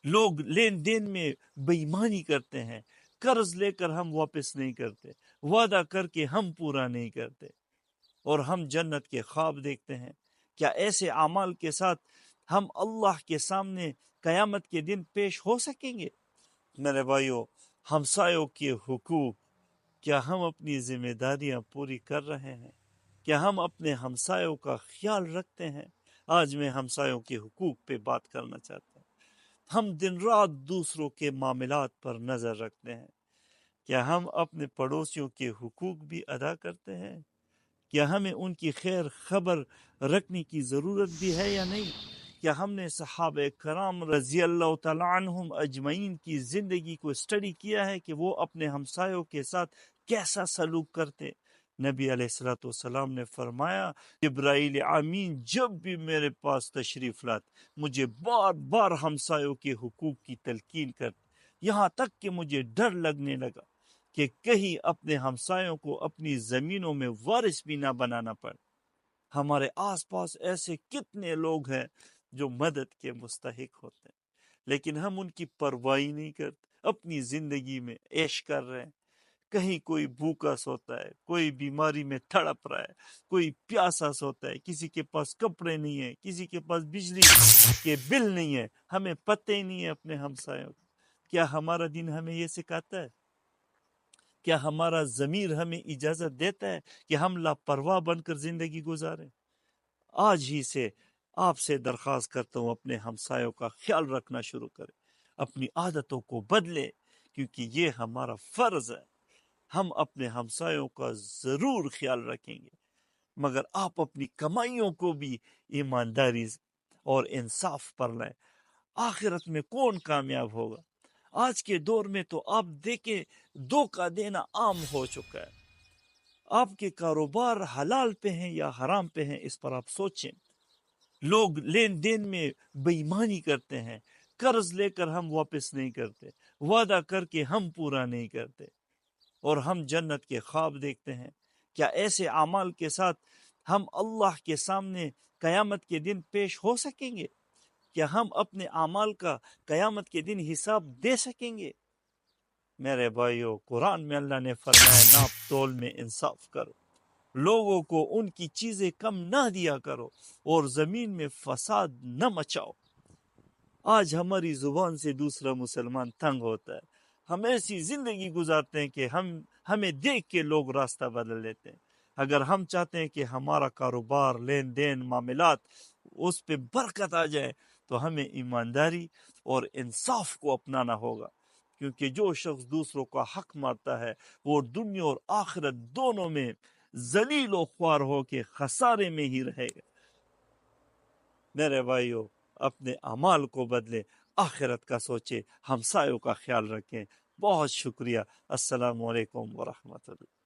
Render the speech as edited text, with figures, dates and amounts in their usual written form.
لوگ لین دین میں بے ایمانی کرتے ہیں، قرض لے کر ہم واپس نہیں کرتے، وعدہ کر کے ہم پورا نہیں کرتے، اور ہم جنت کے خواب دیکھتے ہیں۔ کیا ایسے اعمال کے ساتھ ہم اللہ کے سامنے قیامت کے دن پیش ہو سکیں گے؟ میرے بھائیو، ہمسایوں کے حقوق، کیا ہم اپنی ذمہ داریاں پوری کر رہے ہیں؟ کیا ہم اپنے ہمسایوں کا خیال رکھتے ہیں؟ آج میں ہمسایوں کے حقوق پہ بات کرنا چاہتا ہوں۔ ہم دن رات دوسروں کے معاملات پر نظر رکھتے ہیں، کیا ہم اپنے پڑوسیوں کے حقوق بھی ادا کرتے ہیں؟ کیا ہمیں ان کی خیر خبر رکھنے کی ضرورت بھی ہے یا نہیں؟ کیا ہم نے صحابہ کرام رضی اللہ تعالیٰ عنہم اجمعین کی زندگی کو اسٹڈی کیا ہے کہ وہ اپنے ہمسایوں کے ساتھ کیسا سلوک کرتے؟ نبی علیہ الصلوۃ والسلام نے فرمایا، جبرائیل امین جب بھی میرے پاس تشریف لات مجھے بار بار ہمسایوں کے حقوق کی تلقین کرتے، یہاں تک کہ مجھے ڈر لگنے لگا کہ کہیں اپنے ہمسایوں کو اپنی زمینوں میں وارث بھی نہ بنانا پڑے۔ ہمارے آس پاس ایسے کتنے لوگ ہیں جو مدد کے مستحق ہوتے ہیں، لیکن ہم ان کی پرواہ نہیں کرتے، اپنی زندگی میں عیش کر رہے ہیں۔ کہیں کوئی بھوکا سوتا ہے، کوئی بیماری میں تڑپ رہا ہے، کوئی پیاسا سوتا ہے، کسی کے پاس کپڑے نہیں ہیں، کسی کے پاس بجلی کے بل نہیں ہے، ہمیں پتہ ہی نہیں ہے اپنے ہمسایوں کو۔ کیا ہمارا دین ہمیں یہ سکھاتا ہے؟ کیا ہمارا ضمیر ہمیں اجازت دیتا ہے کہ ہم لاپرواہ بن کر زندگی گزاریں؟ آج ہی سے آپ سے درخواست کرتا ہوں، اپنے ہمسایوں کا خیال رکھنا شروع کریں، اپنی عادتوں کو بدلیں، کیونکہ یہ ہمارا فرض ہے۔ ہم اپنے ہمسایوں کا ضرور خیال رکھیں گے، مگر آپ اپنی کمائیوں کو بھی ایمانداری اور انصاف پر لائیں۔ آخرت میں کون کامیاب ہوگا؟ آج کے دور میں تو آپ دیکھیں دھوکہ دینا عام ہو چکا ہے۔ آپ کے کاروبار حلال پہ ہیں یا حرام پہ ہیں، اس پر آپ سوچیں۔ لوگ لین دین میں بے ایمانی کرتے ہیں، قرض لے کر ہم واپس نہیں کرتے، وعدہ کر کے ہم پورا نہیں کرتے، اور ہم جنت کے خواب دیکھتے ہیں۔ کیا ایسے اعمال کے ساتھ ہم اللہ کے سامنے قیامت کے دن پیش ہو سکیں گے؟ کیا ہم اپنے اعمال کا قیامت کے دن حساب دے سکیں گے؟ میرے بھائیو، قرآن میں اللہ نے فرمایا، ناپ تول میں انصاف کرو، لوگوں کو ان کی چیزیں کم نہ دیا کرو، اور زمین میں فساد نہ مچاؤ۔ آج ہماری زبان سے دوسرا مسلمان تنگ ہوتا ہے، ہم ایسی زندگی گزارتے ہیں کہ ہمیں دیکھ کے لوگ راستہ بدل لیتے ہیں۔ اگر ہم چاہتے ہیں کہ ہمارا کاروبار، لین دین، معاملات، اس پہ برکت آ جائے، تو ہمیں ایمانداری اور انصاف کو اپنانا ہوگا، کیونکہ جو شخص دوسروں کا حق مارتا ہے وہ دنیا اور آخرت دونوں میں ذلیل و خوار ہو کے خسارے میں ہی رہے گا۔ میرے بھائیو، اپنے اعمال کو بدلے، آخرت کا سوچے، ہمسایوں کا خیال رکھیں۔ بہت شکریہ۔ السلام علیکم ورحمۃ اللہ۔